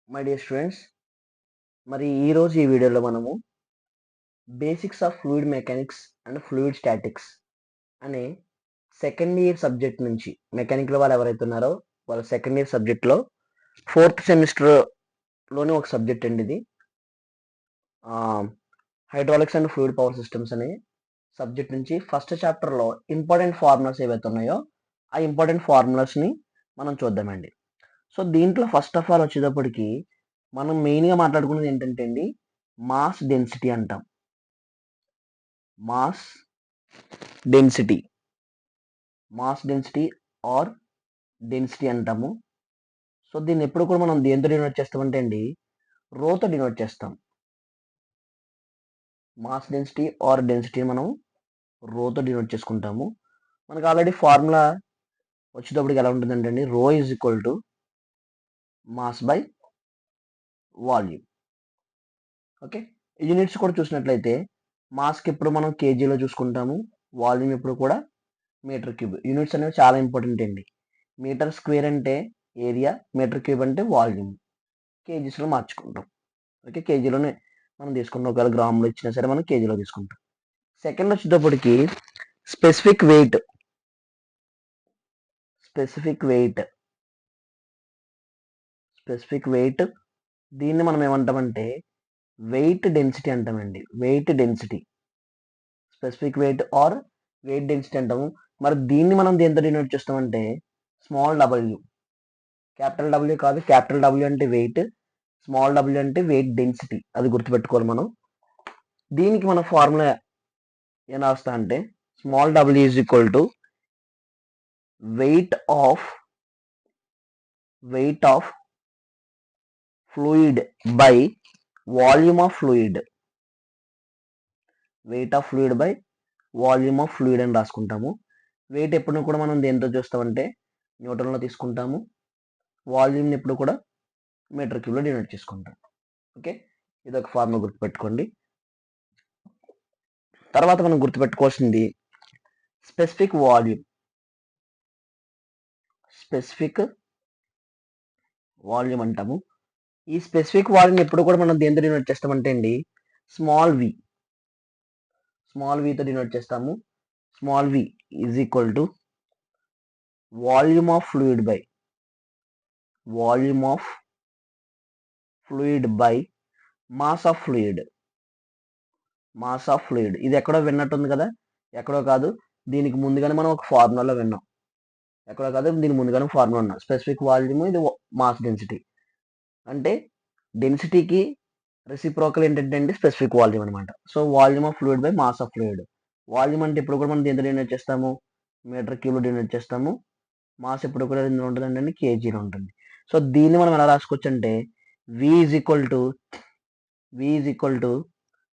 My dear students, మరి ఈరోజు ఈ వీడియోలో మనము basics of fluid mechanics and fluid statics అనే సెకండ్ ఇయర్ సబ్జెక్ట్ నుంచి మెకానికల్ వాళ్ళు ఎవరైతే ఉన్నారో వాళ్ళ సెకండ్ ఇయర్ సబ్జెక్ట్లో ఫోర్త్ సెమిస్టర్లోని ఒక సబ్జెక్ట్ అండి ఇది. Hydraulics and fluid power systems అనే సబ్జెక్ట్ నుంచి ఫస్ట్ చాప్టర్లో ఇంపార్టెంట్ ఫార్ములాస్ ఏవైతే ఉన్నాయో ఆ ఇంపార్టెంట్ ఫార్ములాస్ని మనం చూద్దామండి. సో దీంట్లో ఫస్ట్ ఆఫ్ ఆల్ వచ్చేటప్పటికి మనం మెయిన్గా మాట్లాడుకున్నది ఏంటంటే అండి, మాస్ డెన్సిటీ అంటాం. మాస్ డెన్సిటీ ఆర్ డెన్సిటీ అంటాము. సో దీన్ని ఎప్పుడు కూడా మనం దేంతో డినోట్ చేస్తామంటే అండి, రోతో డినోట్ చేస్తాం. మాస్ డెన్సిటీ ఆర్ డెన్సిటీ మనం రోతో డినోట్ చేసుకుంటాము. మనకు ఆల్రెడీ ఫార్ములా వచ్చేటప్పటికి ఎలా ఉంటుందంటే అండి, రో is equal to mass by volume. Okay, units కూడా చూసినట్లయితే మాస్కి ఎప్పుడు మనం కేజీలో చూసుకుంటాము, వాల్యూమ్ ఎప్పుడు కూడా మీటర్ క్యూబ్. యూనిట్స్ అనేవి చాలా ఇంపార్టెంట్ అండి. మీటర్ స్క్వేర్ అంటే ఏరియా, మీటర్ క్యూబ్ అంటే వాల్యూమ్. కేజీస్లో మార్చుకుంటాం. ఓకే, కేజీలోనే మనం తీసుకుంటాం. ఒకవేళ గ్రాములు ఇచ్చినా సరే మనం కేజీలో తీసుకుంటాం. సెకండ్ వచ్చేటప్పటికి స్పెసిఫిక్ వెయిట్. దీన్ని మనం ఏమంటామంటే వెయిట్ డెన్సిటీ అంటామండి. Weight density, specific weight or weight density అంటాము. మరి దీన్ని మనం దేంతో డినోట్ చేస్తామంటే స్మాల్ డబ్ల్యూ. క్యాపిటల్ డబ్ల్యూ కాదు, క్యాపిటల్ డబ్ల్యూ అంటే వెయిట్, స్మాల్ డబ్ల్యూ అంటే వెయిట్ డెన్సిటీ. అది గుర్తుపెట్టుకోవాలి మనం. దీనికి మన ఫార్ములా ఎలా వస్తా అంటే small W is equal to weight of fluid by volume of fluid. Weight of fluid by volume of fluid అని రాసుకుంటాము. వెయిట్ ఎప్పుడు కూడా మనం దేంతో చూస్తామంటే న్యూటన్లో తీసుకుంటాము. వాల్యూమ్ని ఎప్పుడు కూడా మీటర్ క్యూబ్లో డినోట్ చేసుకుంటాం. ఓకే, ఇది ఒక ఫార్ములా గుర్తుపెట్టుకోండి. తర్వాత మనం గుర్తుపెట్టుకోవాల్సింది స్పెసిఫిక్ వాల్యూమ్ అంటాము. ఈ స్పెసిఫిక్ వాల్యూమ్ ఎప్పుడు కూడా మనం దేంతో డినోట్ చేస్తామంటే అండి స్మాల్ వితో డినోట్ చేస్తాము. Small V is equal to volume of fluid by mass of fluid. ఇది ఎక్కడో విన్నట్టుంది కదా, ఎక్కడో కాదు, దీనికి ముందుగానే మనం ఒక ఫార్ములాలో విన్నాం. ఎక్కడో కాదు, దీనికి ముందుగానే ఫార్ములా ఉన్నాం. స్పెసిఫిక్ వాల్యూమ్, ఇది మాస్ డెన్సిటీ. అంటే డెన్సిటీకి రెసిప్రోకల్ ఏంటంటే అండి స్పెసిఫిక్ వాల్యూమ్ అనమాట. So volume of fluid by mass of fluid. Volume అంటే ఇప్పుడు కూడా మనం దేంతో డినోట్ చేస్తాము, మీటర్ క్యూబ్లో డినోట్ చేస్తాము. మాస్ ఎప్పుడు కూడా ఎందులో ఉంటుంది అంటే కేజీలో ఉంటుంది. సో దీన్ని మనం ఎలా రాసుకోవచ్చు అంటే వి ఈజ్ ఈక్వల్ టు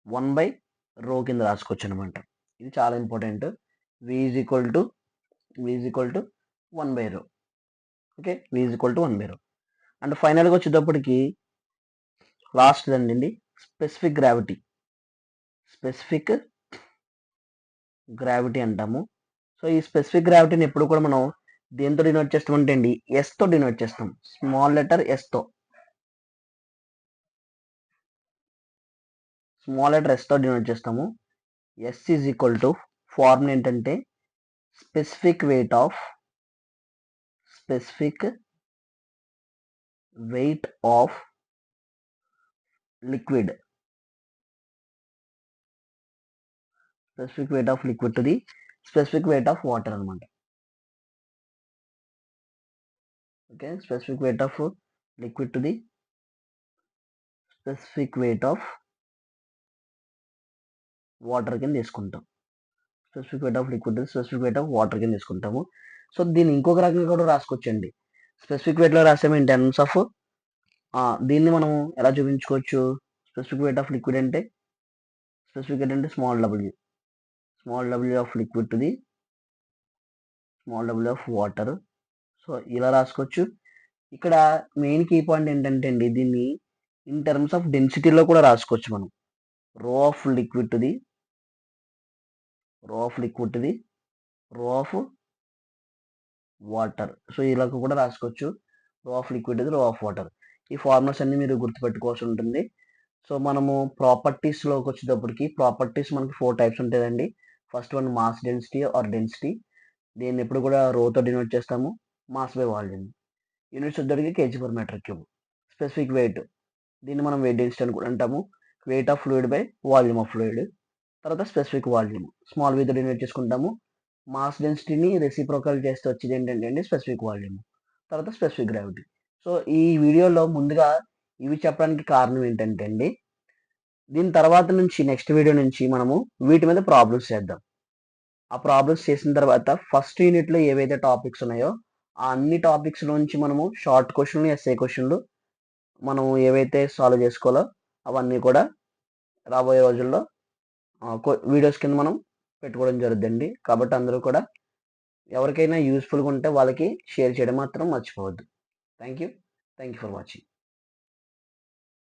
1/ρ కింద రాసుకోవచ్చు అనమాట. ఇది చాలా important. V is equal to 1/ρ. Okay, V is equal to 1/ρ. And ఫైనల్గా వచ్చేటప్పటికి లాస్ట్ అండి స్పెసిఫిక్ గ్రావిటీ అంటాము. సో ఈ స్పెసిఫిక్ గ్రావిటీని ఎప్పుడు కూడా మనం దేంతో డినోట్ చేస్తామంటే అండి ఎస్తో డినోట్ చేస్తాం. స్మాల్ లెటర్ ఎస్తో డినోట్ చేస్తాము. S is equal to formula ఏంటంటే specific weight of liquid to the specific weight of water అనమాట. Okay, specific weight of liquid to the specific weight of water కింద తీసుకుంటాం. Specific weight of liquid specific weight of water కింద తీసుకుంటాము. So దీన్ని ఇంకొక రకంగా కూడా రాసుకోవచ్చండి. స్పెసిఫిక్ వెయిట్లో రాసాము ఇన్ టర్మ్స్ ఆఫ్, దీన్ని మనం ఎలా చూపించుకోవచ్చు. స్పెసిఫిక్ వెయిట్ ఆఫ్ లిక్విడ్ అంటే small W of liquid to the small W of water. So ఇలా రాసుకోవచ్చు. ఇక్కడ మెయిన్ కీ పాయింట్ ఏంటంటే అండి, దీన్ని ఇన్ టర్మ్స్ ఆఫ్ డెన్సిటీలో కూడా రాసుకోవచ్చు మనం. రో ఆఫ్ లిక్విడ్ టు ది రో ఆఫ్ వాటర్. సో ఇలా కూడా రాసుకోవచ్చు, రో ఆఫ్ లిక్విడ్ టు ది రో ఆఫ్ వాటర్. ఈ ఫార్ములాస్ అన్ని మీరు గుర్తుపెట్టుకోవాల్సి ఉంటుంది. సో మనము ప్రాపర్టీస్లోకి వచ్చేటప్పటికి ప్రాపర్టీస్ మనకి 4 టైప్స్ ఉంటాయండి. First one mass density or density. దీన్ని ఎప్పుడు కూడా రోతో డినోట్ చేస్తాము. Mass by volume. యూనిట్స్ వచ్చేటప్పటికి KG per metre cube. Specific weight, దీన్ని మనం వెయిట్ డెన్సిటీ అని కూడా అంటాము. Weight of fluid by volume of fluid. తర్వాత స్పెసిఫిక్ వాల్యూమ్ స్మాల్ వితో డినోట్ చేసుకుంటాము. మాస్ డెన్సిటీని రెసిప్రోకల్ చేస్తే వచ్చేది ఏంటంటే అండి స్పెసిఫిక్ వాల్యూమ్. తర్వాత స్పెసిఫిక్ గ్రావిటీ. సో ఈ వీడియోలో ముందుగా ఇవి చెప్పడానికి కారణం ఏంటంటే అండి, దీని తర్వాత నుంచి నెక్స్ట్ వీడియో నుంచి మనము వీటి మీద ప్రాబ్లమ్స్ చేద్దాం. ఆ ప్రాబ్లమ్స్ చేసిన తర్వాత ఫస్ట్ యూనిట్లో ఏవైతే టాపిక్స్ ఉన్నాయో ఆ అన్ని టాపిక్స్ నుంచి మనము షార్ట్ క్వశ్చన్లు, ఎస్ఏ క్వశ్చన్లు మనం ఏవైతే సాల్వ్ చేసుకోవాలో అవన్నీ కూడా రాబోయే రోజుల్లో వీడియోస్ కింద మనం పెట్టుకోవడం జరుగుతుందండి. కాబట్టి అందరూ కూడా ఎవరికైనా యూస్ఫుల్గా ఉంటే వాళ్ళకి షేర్ చేయడం మాత్రం మర్చిపోవద్దు. Thank you for watching.